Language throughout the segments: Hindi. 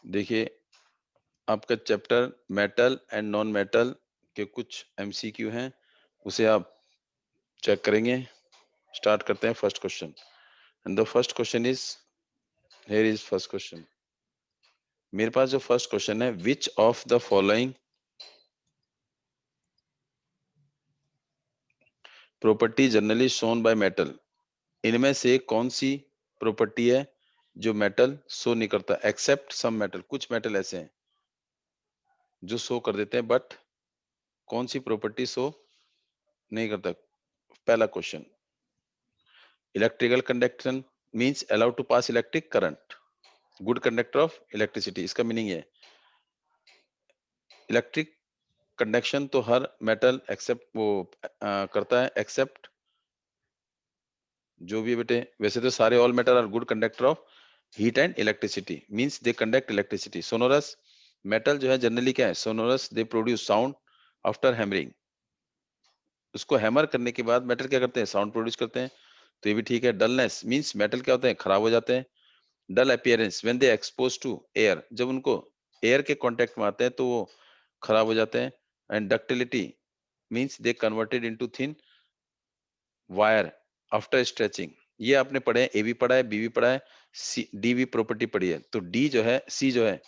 देखिए, आपका chapter metal and non metal के कुछ एमसीक्यू हैं, उसे आप चेक करेंगे। स्टार्ट करते हैं first question. And the first question is, here is first question. मेरे पास जो फर्स्ट क्वेश्चन है, which of the following property generally shown by metal, इनमें से कौन सी प्रॉपर्टी है जो मेटल शो नहीं करता, एक्सेप्ट सम मेटल। कुछ मेटल ऐसे हैं जो शो कर देते हैं, बट कौन सी प्रॉपर्टी शो नहीं करता। पहला question, electrical conduction means allowed to pass electric current, good conductor of electricity. इसका मीनिंग है इलेक्ट्रिक कंडक्शन तो हर मेटल एक्सेप्ट वो करता है, एक्सेप्ट जो भी है बेटे, वैसे तो सारे all metal are good conductor of heat and electricity, means they conduct electricity. Sonorous metal जो है जनरली क्या है, sonorous, they produce sound after hammering. उसको हैमर करने के बाद मेटल क्या करते हैं, साउंड प्रोड्यूस करते हैं। तो ये भी ठीक है। डलनेस मींस मेटल क्या होते हैं, खराब हो जाते हैं। Dull appearance when they expose to air, जब उनको एयर के कांटेक्ट में आते हैं तो वो खराब हो जाते हैं। And ductility means they converted into thin wire after stretching. ये आपने पढ़े हैं, ए भी पढ़ा है, बी भी पढ़ा है, सी डी भी प्रॉपर्टी पढ़ी है। तो डी जो है, सी जो है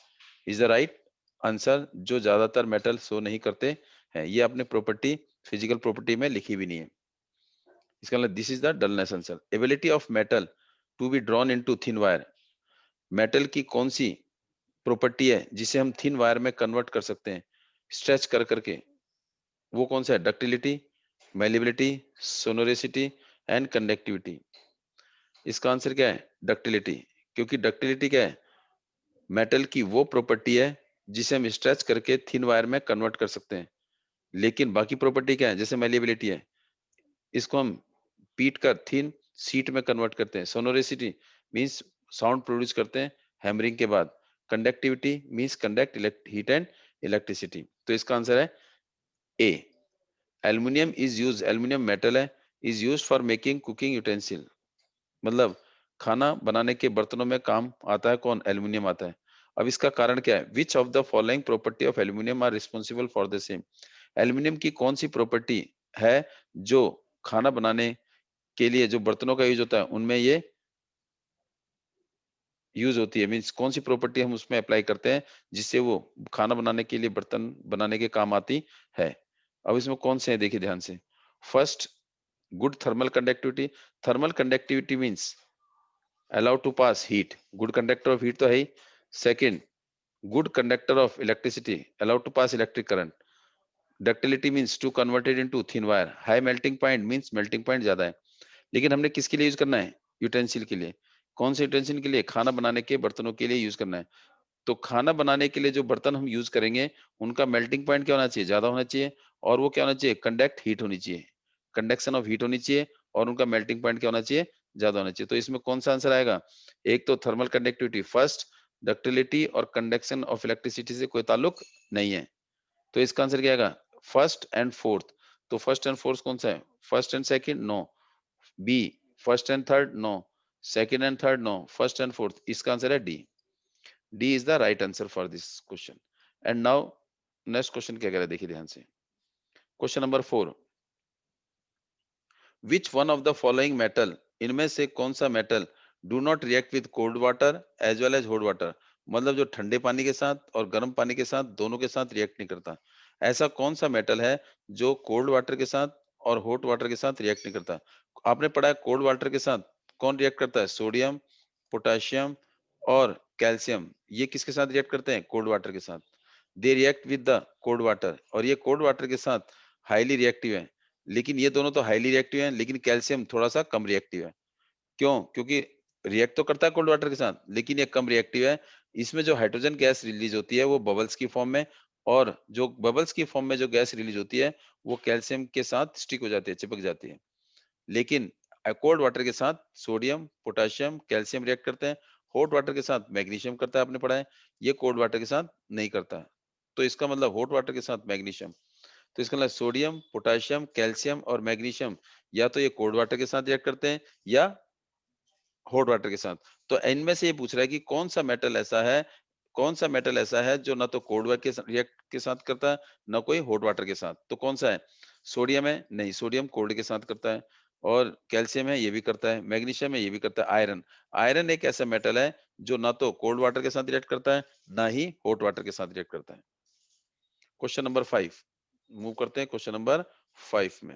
इज द राइट आंसर, जो ज्यादातर मेटल शो नहीं करते हैं। ये आपने प्रॉपर्टी फिजिकल प्रॉपर्टी में लिखी भी नहीं है। इसका मतलब this is the dullness answer. Ability of metal to be drawn into thin wire, metal की कौन सी प्रॉपर्टी है जिसे हम थिन वायर में कन्वर्ट कर सकते हैं स्ट्रेच कर करके, वो कौन सा है, डक्टिलिटी, मेलिबिलिटी, सोनोरिसिटी एंड कंडक्टिविटी। इसका आंसर क्या है, डक्टिलिटी। क्योंकि डक्टिलिटी क्या है, मेटल की वो प्रॉपर्टी है जिसे हम स्ट्रेच करके थिन वायर में कन्वर्ट कर सकते हैं। लेकिन बाकी प्रॉपर्टी क्या है, जैसे मेलिबिलिटी है, इसको हम पीट कर थिन सीट में कन्वर्ट करते हैं। सोनोरिसिटी मींस साउंड प्रोड्यूस करते हैं हैमरिंग के बाद। Conductivity means conduct heat and electricity. तो इसका आंसर है A. Aluminium is use, aluminium metal है, is use for making cooking utensil, मतलब खाना बनाने के बर्तनों में काम आता है कौन, एल्युमिनियम आता है। अब इसका कारण क्या है, which of the following property of aluminium are responsible for the same. Aluminium की कौन सी प्रॉपर्टी है जो खाना बनाने के लिए जो बर्तनों का यूज होता है उनमें ये यूज होती है, मीन्स कौन सी प्रॉपर्टी हम उसमें अप्लाई करते हैं जिससे वो खाना बनाने के लिए, बर्तन बनाने के काम आती है। अब इसमें कौन से हैं, देखिए ध्यान से। First, good thermal conductivity. Thermal conductivity means allow to pass heat, good conductor of heat तो है ही। Second, good conductor of electricity, allow to pass electric current. Ductility means to converted into thin wire. High melting point means melting point ज्यादा है। लेकिन हमने किसके लिए यूज करना है, यूटेंसिल के लिए। कौन से यूटेंसिल के लिए, खाना बनाने के बर्तनों के लिए यूज करना है। तो खाना बनाने के लिए जो बर्तन हम यूज करेंगे उनका मेल्टिंग पॉइंट क्या होना चाहिए, ज्यादा होना चाहिए। और वो क्या होना चाहिए, कंडक्ट हीट होनी चाहिए, कंडक्शन ऑफ हीट होनी चाहिए। और उनका मेल्टिंग पॉइंट क्या होना चाहिए, ज्यादा होना चाहिए। तो इसमें कौन सा आंसर आएगा, एक तो थर्मल कंडक्टिविटी फर्स्ट, डक्टिलिटी और कंडक्शन ऑफ इलेक्ट्रिसिटी से कोई ताल्लुक नहीं है। तो इसका आंसर क्या आएगा, फर्स्ट एंड फोर्थ। तो फर्स्ट एंड फोर्थ कौन सा है, first and second no, B first and third no, second and third no, first and fourth. इसका आंसर है D. D is the right answer for this question. And now next question क्या कह रहा है, देखिए ध्यान से। Question number 4, which one of the following metal, इनमें से कौन सा metal do not react with cold water as well as hot water, मतलब जो ठंडे पानी के साथ और गर्म पानी के साथ दोनों के साथ रिएक्ट नहीं करता। ऐसा कौन सा मेटल है जो कोल्ड वाटर के साथ और हॉट वाटर के साथ रिएक्ट नहीं करता। आपने पढ़ा है कोल्ड वाटर के साथ कौन रिएक्ट करता है, सोडियम, पोटेशियम और कैल्शियम। ये किसके साथ रिएक्ट करते हैं, कोल्ड वाटर के साथ। They react with the cold water, और ये कोल्ड वाटर के साथ हाईली रिएक्टिव है। लेकिन ये दोनों तो हाईली रिएक्टिव हैं, लेकिन कैल्शियम थोड़ा सा कम रिएक्टिव है। क्यों, क्योंकि रिएक्ट तो करता है कोल्ड वाटर के साथ लेकिन ये कम रिएक्टिव है। इसमें जो हाइड्रोजन गैस रिलीज होती है वो बबल्स की फॉर्म में, और जो बबल्स की फॉर्म में जो गैस रिलीज होती है वो कैल्शियम के साथ स्टिक हो जाती है, चिपक जाती है। लेकिन कोल्ड वाटर के साथ सोडियम, पोटेशियम, कैल्शियम रिएक्ट करते हैं। हॉट वाटर के साथ मैग्नीशियम करता है, आपने पढ़ा है। ये कोल्ड वाटर के साथ नहीं करता। तो इसका मतलब हॉट वाटर के साथ मैग्नीशियम। तो इसका मतलब सोडियम, पोटेशियम, कैल्शियम और मैग्नीशियम या तो ये कोल्ड वाटर के साथ रिएक्ट करते हैं या हॉट वाटर के साथ। तो इनमें से ये पूछ रहा है कि कौन सा मेटल ऐसा है कौन सा मेटल ऐसा है जो ना तो कोल्ड वाटर के रिएक्ट के साथ करता है, ना कोई हॉट वाटर के साथ? तो कौन सा है? सोडियम है? नहीं, सोडियम कोल्ड के साथ करता है। और कैल्शियम है, ये भी करता है। मैग्नीशियम है, ये भी करता है। आयरन, आयरन एक ऐसा मेटल है जो ना तो कोल्ड वाटर के साथ रिएक्ट करता है, ना ही हॉट वाटर के साथ रिएक्ट करता है। क्वेश्चन नंबर 5 मूव करते हैं क्वेश्चन नंबर 5 में।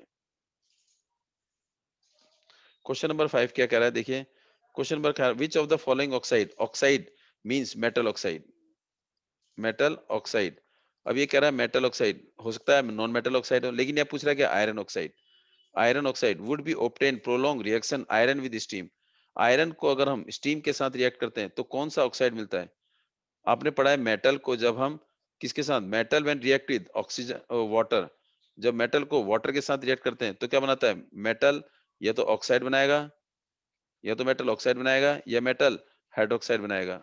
क्वेश्चन नंबर 5 क्या कह रहा है, देखिए। Question number, which of the following oxide, oxide means metal oxide, metal oxide. अब ये कह रहा है मेटल ऑक्साइड, हो सकता है नॉन मेटल ऑक्साइड हो, लेकिन ये पूछ रहा है कि iron oxide. Iron oxide would be obtain prolong reaction iron with steam. Iron को अगर हम स्टीम के साथ रिएक्ट करते हैं तो कौन सा ऑक्साइड मिलता है? आपने पढ़ा है मेटल को जब हम किसके साथ, metal when react with oxygen water, जब मेटल को वाटर के साथ रिएक्ट करते हैं तो क्या बनाता है? मेटल या तो ऑक्साइड बनाएगा, या तो मेटल ऑक्साइड बनाएगा, या मेटल हाइड्रोक्साइड बनाएगा।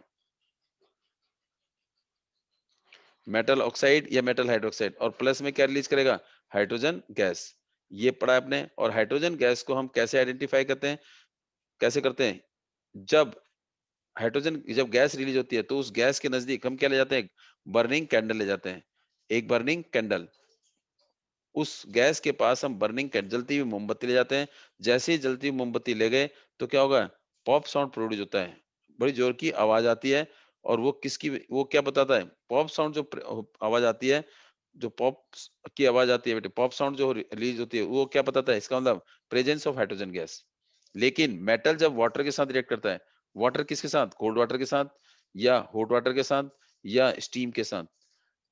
मेटल ऑक्साइड या मेटल हाइड्रोक्साइड, और प्लस में क्या रिलीज करेगा? Hydrogen gas. ये पढ़ा है आपने। और हाइड्रोजन गैस को हम कैसे आइडेंटिफाई करते हैं, कैसे करते हैं? जब हाइड्रोजन, जब गैस रिलीज होती है तो उस गैस के नजदीक हम क्या ले जाते हैं? बर्निंग कैंडल ले जाते हैं। एक बर्निंग कैंडल, उस गैस के पास हम बर्निंग जलती हुई मोमबत्ती ले जाते हैं। जैसे ही जलती हुई मोमबत्ती ले गए तो क्या होगा? पॉप साउंड प्रोड्यूस होता है, बड़ी जोर की आवाज आती है। और वो किसकी, वो क्या बताता है? पॉप साउंड जो आवाज आती है, जो पॉप की आवाज आती है बेटे, पॉप साउंड जो रिलीज होती है, वो क्या बताता है? इसका मतलब प्रेजेंस ऑफ हाइड्रोजन गैस। लेकिन मेटल जब वाटर के साथ रिएक्ट करता है, वाटर किसके साथ? कोल्ड वाटर के साथ, या हॉट वाटर के साथ, या स्टीम के साथ,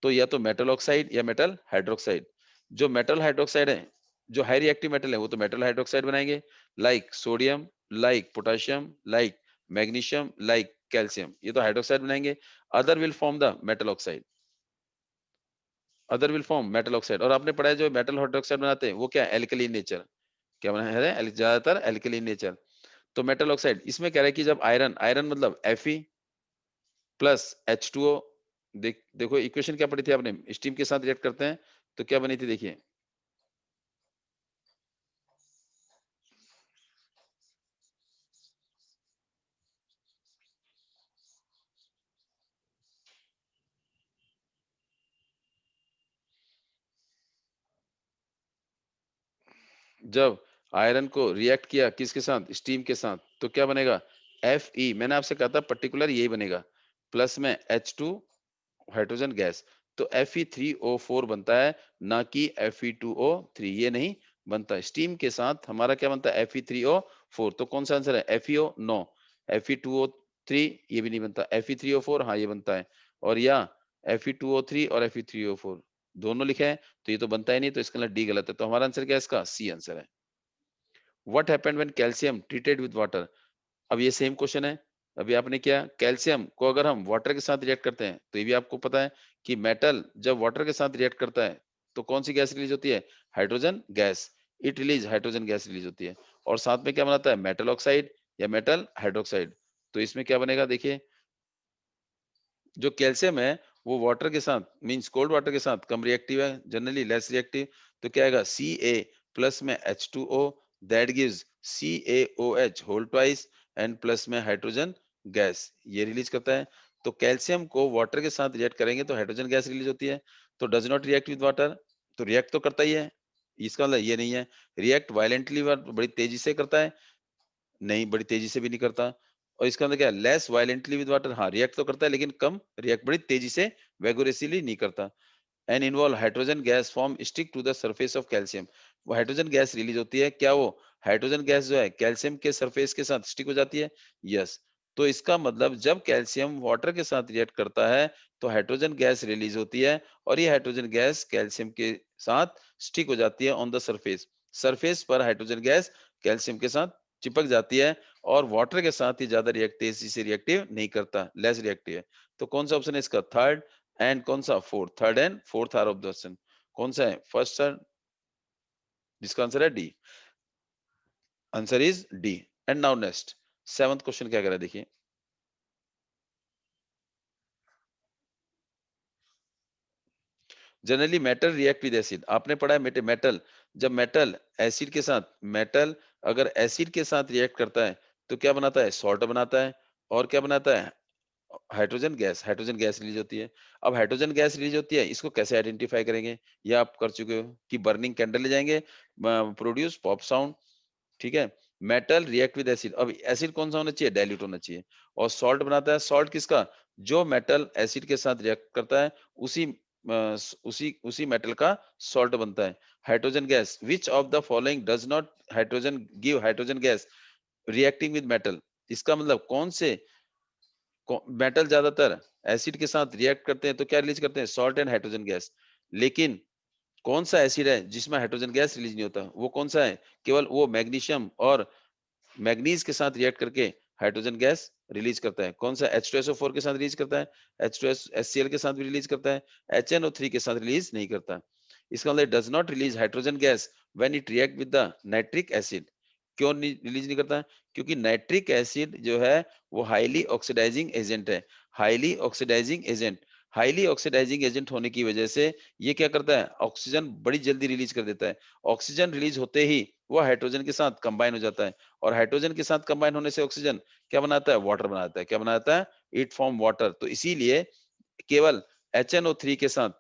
तो या तो मेटल ऑक्साइड या मेटल हाइड्रोक्साइड। जो मेटल हाइड्रोक्साइड है, जो हाई रिएक्टिव मेटल है, वो तो मेटल हाइड्रोक्साइड बनाएंगे, like sodium, like potassium, like magnesium, like calcium, ये तो हाइड्रोक्साइड बनाएंगे। Other will form the metal oxide, other will form metal oxide. और आपने पढ़ा है जो मेटल हाइड्रोक्साइड बनाते हैं वो क्या है? Alkaline nature. क्या बना है? ज्यादातर एल्कलीन नेचर। तो मेटल ऑक्साइड इसमें कह रहा है कि जब आयरन, आयरन मतलब Fe प्लस H2O, देखो इक्वेशन क्या पढ़ी थी आपने, स्टीम के साथ रिएक्ट करते हैं तो क्या बनी थी, देखिए। जब आयरन को रिएक्ट किया किसके साथ? स्टीम के साथ, तो क्या बनेगा? Fe, मैंने आपसे कहा था पर्टिकुलर यही बनेगा, प्लस में H2 हाइड्रोजन गैस, तो Fe3O4 बनता है, ना कि Fe2O3, ये नहीं बनता। स्टीम के साथ हमारा क्या बनता है? Fe3O4। तो कौन सा आंसर है? FeO नो, Fe2O3 ये भी नहीं बनता, Fe3O4 हाँ ये बनता है, और या Fe2O3 और Fe3O4 दोनों लिखे हैं, तो ये तो बनता ही नहीं, तो इसका मतलब डी गलत है। तो हमारा आंसर क्या है? इसका सी आंसर है। What happened when calcium treated with water. अब ये सेम क्वेश्चन है। अभी आपने क्या, कैल्शियम को अगर हम वाटर के साथ रिएक्ट करते हैं, तो ये भी आपको पता है कि मेटल जब वाटर के साथ रिएक्ट करता है तो कौन सी गैस रिलीज होती है? Hydrogen gas. It release hydrogen gas release होती है। और साथ में क्या बनाता है? मेटल ऑक्साइड या मेटल हाइड्रोक्साइड। तो इसमें क्या बनेगा, देखिए। जो कैल्शियम है वो वाटर के साथ मींस कोल्ड वाटर के साथ कम रिएक्टिव है, जनरली लेस रिएक्टिव। तो क्या आएगा? Ca प्लस में H2O, that gives CaOH whole twice, and plus में हाइड्रोजन गैस ये रिलीज करता है। तो कैल्शियम को वाटर के साथ रिएक्ट करेंगे तो हाइड्रोजन गैस रिलीज होती है। तो does not react with water, तो रिएक्ट तो करता ही है, इसका मतलब ये नहीं है। रिएक्ट वायलेंटली, बड़ी तेजी से करता है, नहीं बड़ी तेजी से भी नहीं करता। और इसका मतलब क्या है? लेस वायलेंटली विद वाटर, हाँ रिएक्ट तो करता है लेकिन कम रिएक्ट, बड़ी तेजी से वैगोरेसली नहीं करता। And involve hydrogen gas form stick to the surface of calcium. वो हाइड्रोजन गैस रिलीज होती है, क्या वो हाइड्रोजन गैस जो है कैल्शियम के सरफेस के साथ स्टिक हो जाती है? यस। तो इसका मतलब जब कैल्शियम वाटर के साथ रिएक्ट करता है तो हाइड्रोजन गैस रिलीज होती है, और ये हाइड्रोजन गैस कैल्शियम के साथ स्टिक हो जाती है ऑन द सरफेस। सरफेस पर हाइड्रोजन गैस कैल्शियम के साथ चिपक जाती है, और वाटर के साथ ही ज्यादा रिएक्ट, तेजी से रिएक्टिव नहीं करता, लेस रिएक्टिव है। तो कौन सा ऑप्शन है इसका? थर्ड। एंड कौन सा? Fourth. Third and fourth are of the option. कौन सा है? फर्स्ट सर, जिसका आंसर है D. Answer is D. And now next, seventh question क्या कर रहा है, देखिए। Generally metal react with acid, आपने पढ़ा है मेटे मेटल, जब मेटल एसिड के साथ, मेटल अगर एसिड के साथ रिएक्ट करता है तो क्या बनाता है? सॉल्ट बनाता है। और क्या बनाता है? हाइड्रोजन गैस रिलीज होती है। अब हाइड्रोजन गैस रिलीज होती है, इसको कैसे आइडेंटिफाई करेंगे? ये आप कर चुके हो कि बर्निंग कैंडल ले जाएंगे, प्रोड्यूस पॉप साउंड, ठीक है। मेटल रिएक्ट विद एसिड, अब एसिड कौन सा होना चाहिए? डाइल्यूट होना चाहिए। और सॉल्ट बनाता है, सॉल्ट किसका? जो मेटल एसिड के साथ रिएक्ट करता है, उसी उसी मेटल का सॉल्ट बनता है। Hydrogen gas, which of the following does not hydrogen give hydrogen gas reacting with metal? इसका मतलब कौन से मेटल ज्यादातर एसिड के साथ रिएक्ट करते हैं तो क्या रिलीज करते हैं? Salt and hydrogen gas. लेकिन कौन सा एसिड है जिसमें हाइड्रोजन गैस रिलीज नहीं होता? वो कौन सा है? केवल वो मैग्नीशियम और मैग्नीज के साथ रिएक्ट करके हाइड्रोजन गैस रिलीज करता है। कौन सा? H2SO4 के साथ रिलीज करता है, H2HCl के साथ भी रिलीज करता है, HNO3 के साथ रिलीज नहीं करता। इसका मतलब does not release hydrogen gas when it react with the nitric acid. क्यों नहीं रिलीज नहीं करता? क्योंकि नाइट्रिक एसिड जो है वो हाईली ऑक्सीडाइजिंग एजेंट है। Highly oxidising agent, highly oxidising agent होने की वजह से ये क्या करता है? ऑक्सीजन बड़ी जल्दी रिलीज कर देता है। ऑक्सीजन रिलीज होते ही वो हाइड्रोजन के साथ कंबाइन हो जाता है, और हाइड्रोजन के साथ कंबाइन होने से ऑक्सीजन क्या बनाता है? वाटर बनाता है। क्या बनाता है? It form water. तो इसीलिए केवल HNO3 के साथ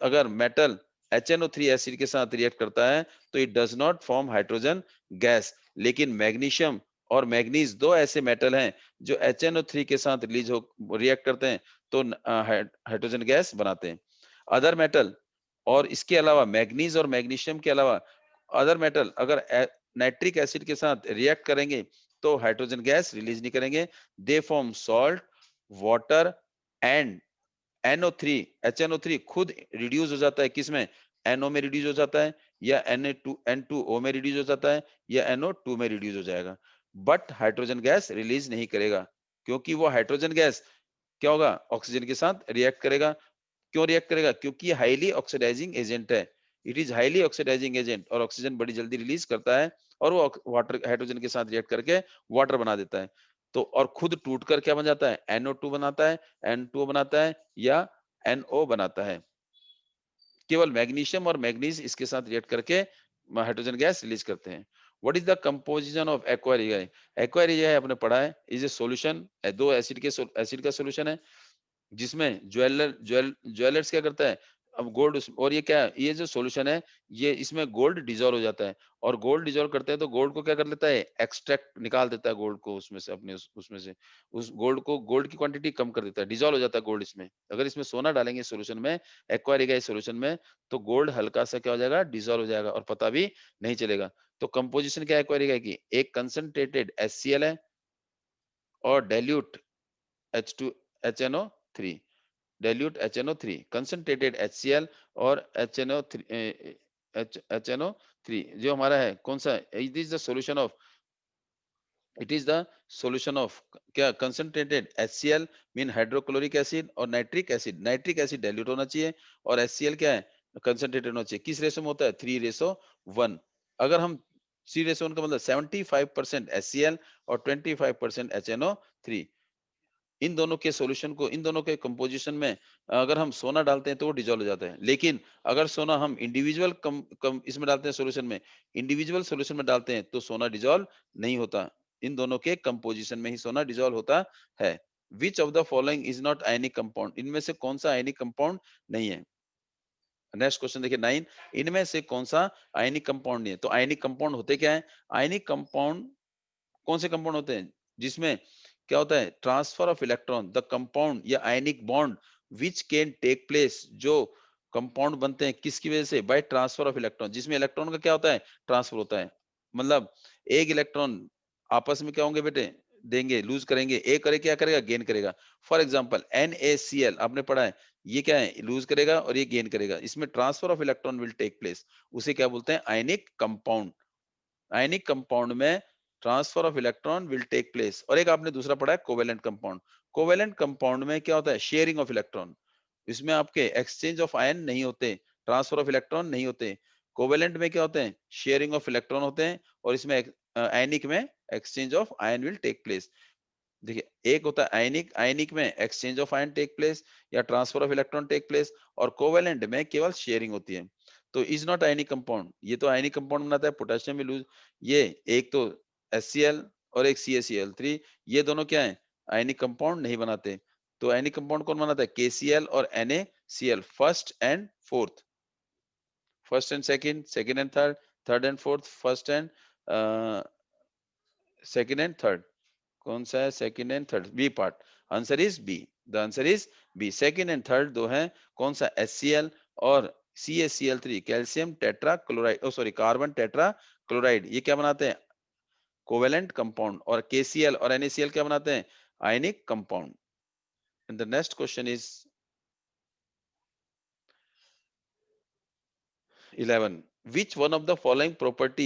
अगर मेटल HNO3 एसिड के साथ रिएक्ट करता है तो it does not form hydrogen gas. लेकिन मैग्नीशियम और मैग्नीज दो ऐसे मेटल हैं जो HNO3 के साथ रिलीज हो रिएक्ट करते हैं तो हाइड्रोजन गैस बनाते हैं। अदर मेटल, और इसके अलावा मैग्नीज और मैग्नीशियम के अलावा अदर मेटल अगर नाइट्रिक एसिड के साथ रिएक्ट करेंगे तो हाइड्रोजन गैस रिलीज नहीं करेंगे। They form salt, water and NO3। HNO3 खुद रिड्यूस हो जाता है किसमें? NO में रिड्यूस हो जाता है, या N2O में रिड्यूस हो जाता है, या NO2 में रिड्यूस हो जाएगा। बट हाइड्रोजन गैस रिलीज नहीं करेगा, क्योंकि वो हाइड्रोजन गैस क्या होगा? ऑक्सीजन के साथ रिएक्ट करेगा। क्यों रिएक्ट करेगा? क्योंकि ये हाईली ऑक्सीडाइजिंग एजेंट है। It is highly oxidising agent, और ऑक्सीजन बड़ी जल्दी रिलीज करता है, और वो वाटर हाइड्रोजन के साथ रिएक्ट करके वाटर बना देता है। तो और खुद टूटकर क्या बन जाता है? NO2 बनाता है, N2O बनाता है, या NO बनाता है। केवल मैग्नीशियम और मैग्नीज इसके साथ रिएक्ट करके हाइड्रोजन गैस रिलीज करते हैं। What is the composition of aqua regia? Aqua regia आपने पढ़ा है, इज ए सॉल्यूशन, दो एसिड का सॉल्यूशन है, जिसमें ज्वेलर्स क्या करता है? अब गोल्ड और ये क्या है? ये जो सॉल्यूशन है, ये इसमें गोल्ड डिसॉल्व हो जाता है, और गोल्ड डिसॉल्व करते हैं तो गोल्ड को क्या कर लेता है? एक्सट्रैक्ट निकाल देता है गोल्ड को उसमें से, अपने उसमें से उस गोल्ड की क्वांटिटी कम कर देता है, डिसॉल्व हो जाता है गोल्ड इसमें। अगर इसमें सोना डालेंगे सॉल्यूशन में, एक्वायरिंग सॉल्यूशन में, तो गोल्ड हल्का सा क्या हो जाएगा? डिसॉल्व हो जाएगा, और पता भी नहीं चलेगा। तो कंपोजिशन क्या है एक्वायरिंग की? एक कंसंट्रेटेड HCl है, और dilute H2 HNO3, dilute HNO3, concentrated HCl और HNO3 जो हमारा है कौन सा? It is the solution of, it is the solution of क्या? Concentrated HCl mean hydrochloric acid, और नाइट्रिक एसिड डाइल्यूट होना चाहिए, और HCl क्या है? कंसंट्रेटेड होना चाहिए। किस रेशो में होता है? 3:1। अगर हम 3:1 का मतलब 75% HCl और 25% HNO3, इन दोनों के सॉल्यूशन को, इन दोनों के कंपोजिशन में अगर हम सोना डालते हैं तो वो डिसॉल्व हो जाता है। लेकिन अगर सोना हम इंडिविजुअल कम इसमें डालते हैं सॉल्यूशन में, इंडिविजुअल सॉल्यूशन में डालते हैं तो सोना डिसॉल्व नहीं होता। इन दोनों के कंपोजिशन में ही सोना डिसॉल्व होता है। Which of the following is not ionic compound? इनमें से कौन सा आयनिक कंपाउंड नहीं है? नेक्स्ट क्वेश्चन देखिए 9, इनमें से कौन सा आयनिक कंपाउंड नहीं है? तो आयनिक कंपाउंड होते क्या है? आयनिक कंपाउंड कौन से कंपाउंड होते हैं जिसमें क्या होता है? Transfer of electron, the compound या ionic bond which can take place, जो कंपाउंड बनते हैं किसकी वजह से? बाय ट्रांसफर ऑफ इलेक्ट्रॉन, जिसमें इलेक्ट्रॉन का क्या होता है? ट्रांसफर होता है। मतलब एक इलेक्ट्रॉन आपस में क्या होंगे बेटे? देंगे, लूज करेंगे, एक करे क्या करेगा? गेन करेगा। फॉर एग्जाम्पल NaCl आपने पढ़ा है, ये क्या है? लूज करेगा और ये गेन करेगा, इसमें transfer of electron will take place. उसे क्या बोलते हैं? Ionic compound. आयनिक कंपाउंड में transfer of electron will take place. और एक आपने दूसरा पढ़ा है कोवेलेंट कंपाउंड। कोवेलेंट कंपाउंड में क्या होता है? Sharing of electron. इसमें आपके एक्सचेंज ऑफ आयन नहीं होते, ट्रांसफर ऑफ इलेक्ट्रॉन नहीं होते। कोवेलेंट में क्या होते हैं? शेयरिंग ऑफ इलेक्ट्रॉन होते हैं, और इसमें आयनिक में exchange of ion will take place. देखिए, एक होता है आयनिक, आयनिक में exchange of ion take place या transfer of electron take place, और कोवेलेंट में केवल शेयरिंग होती है। तो इज नॉट आयनिक कंपाउंड, ये तो आयनिक कंपाउंड बनाता है, पोटेशियम will lose। ये एक तो HCl और एक CaCl3, ये दोनों क्या है? आयनिक कंपाउंड नहीं बनाते। तो आयनिक कंपाउंड कौन बनाता है? KCl और NaCl, first and fourth, first and second, second and third, third and fourth, first and second and third. कौन सा है second and third? B part. Answer is B, the answer is B. Second and third दो हैं, कौन सा? HCl और CaCl3, calcium tetrachloride, oh sorry carbon tetrachloride, ये क्या बनाते हैं? Covalent compound. और KCl और NaCl क्या बनाते हैं? Ionic compound. And the next question is 11, which one of the following property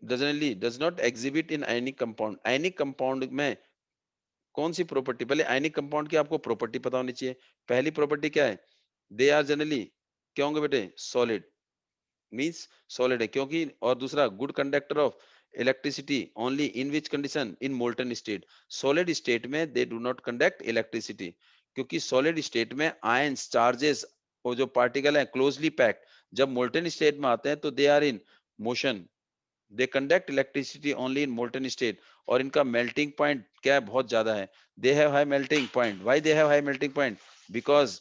does not exhibit in ionic compound? Ionic compound में कौन सी प्रॉपर्टी, पहले आयनिक कंपाउंड की आपको प्रॉपर्टी पता होनी चाहिए। पहली प्रॉपर्टी क्या है? दे आर जनरली क्या होंगे बेटे? सॉलिड, मींस सॉलिड है क्योंकि, और दूसरा good conductor of electricity only in which condition? In molten state. Solid state में they do not conduct electricity, क्योंकि सॉलिड स्टेट में आयंस चार्जेस और जो पार्टिकल है क्लोजली पैक्ड, जब मोल्टन स्टेट में आते हैं तो they are in motion, they conduct electricity only in molten state. और इनका मेल्टिंग पॉइंट क्या है? बहुत ज्यादा है। They have high melting point. Why they have high melting point? Because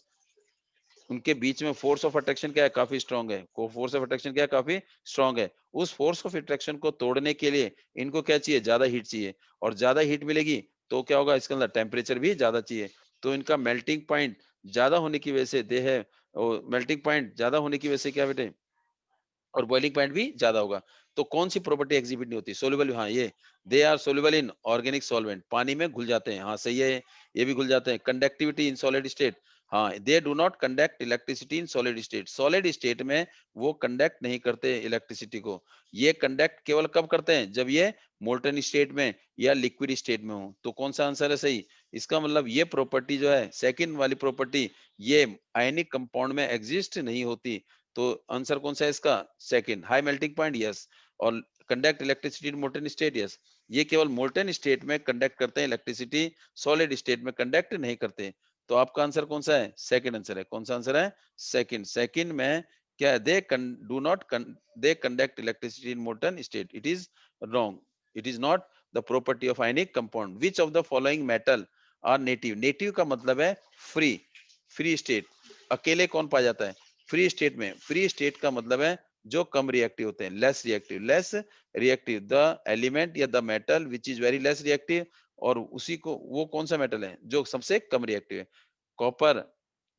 उनके बीच में फोर्स ऑफ अट्रैक्शन क्या है? काफी स्ट्रांग है। को फोर्स ऑफ अट्रैक्शन क्या है? काफी स्ट्रांग है। उस फोर्स ऑफ अट्रैक्शन को तोड़ने के लिए इनको क्या चाहिए? ज्यादा हीट चाहिए, और ज्यादा हीट मिलेगी तो क्या होगा? इसके अंदर टेम्परेचर भी ज्यादा चाहिए। तो इनका मेल्टिंग पॉइंट ज्यादा होने की वजह से दे है, मेल्टिंग पॉइंट ज्यादा होने की वजह से क्या बेटे? और बॉइलिंग पॉइंट भी ज्यादा होगा। तो कौन सी प्रॉपर्टी एग्जिबिट नहीं होती? सोल्यूबल, हाँ ये, they are soluble in organic solvent, पानी में घुल जाते हैं, हाँ सही है, ये भी घुल जाते हैं। कंडक्टिविटी इन सॉलिड स्टेट, हाँ दे do not conduct electricity in solid state, solid state में वो कंडक्ट नहीं करते इलेक्ट्रिसिटी को। ये कंडक्ट केवल कब करते हैं? जब ये मोल्टन स्टेट में या लिक्विड स्टेट में हो। तो कौन सा आंसर है सही? इसका मतलब ये प्रॉपर्टी जो है, सेकंड वाली प्रॉपर्टी, ये आयनिक कंपाउंड में एग्जिस्ट नहीं होती। तो आंसर कौन सा है इसका? Second, high melting point, yes. और conduct electricity in molten state, yes. ये केवल मोल्टन स्टेट में कंडक्ट करते हैं इलेक्ट्रिसिटी, सॉलिड स्टेट में कंडक्ट नहीं करते। तो आपका आंसर कौन सा है? सेकंड आंसर है। कौन सा आंसर है? सेकंड। सेकंड में क्या है? They do not they conduct electricity in molten state, it is wrong, it is not the property of ionic compound. Which of the following metal are native? Native का मतलब है फ्री, फ्री स्टेट। अकेले कौन पाया जाता है? फ्री स्टेट में। फ्री स्टेट का मतलब है जो कम रिएक्टिव होते हैं, less reactive, less reactive, the element या the metal which is very less reactive. और उसी को, वो कौन सा मेटल है जो सबसे कम रिएक्टिव है? Copper,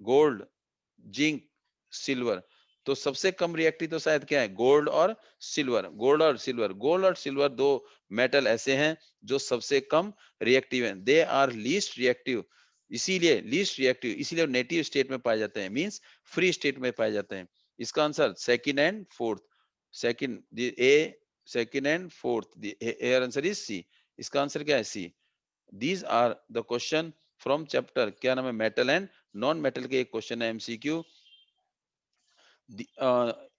gold, zinc, silver. तो सबसे कम रिएक्टिव तो शायद क्या है? गोल्ड और सिल्वर। गोल्ड और सिल्वर, गोल्ड और सिल्वर दो मेटल ऐसे हैं जो सबसे कम रिएक्टिव हैं। दे आर लीस्ट रिएक्टिव, इसीलिए लीस्ट रिएक्टिव, इसीलिए नेटिव स्टेट में पाए जाते हैं, मींस फ्री स्टेट में पाए जाते हैं। इसका answer second and fourth, second A, second and fourth, our answer is C. इसका आंसर क्या है? C. These are the question from chapter, क्या नाम है? मेटल एंड नॉन मेटल के एक क्वेश्चन है MCQ।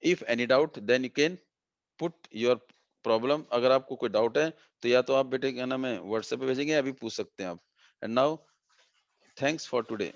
If any doubt then you can put your problem. अगर आपको कोई डाउट है तो या तो आप बेटे क्या नाम है व्हाट्सएप पे भेजेंगे, या अभी पूछ सकते हैं आप। And now thanks for today.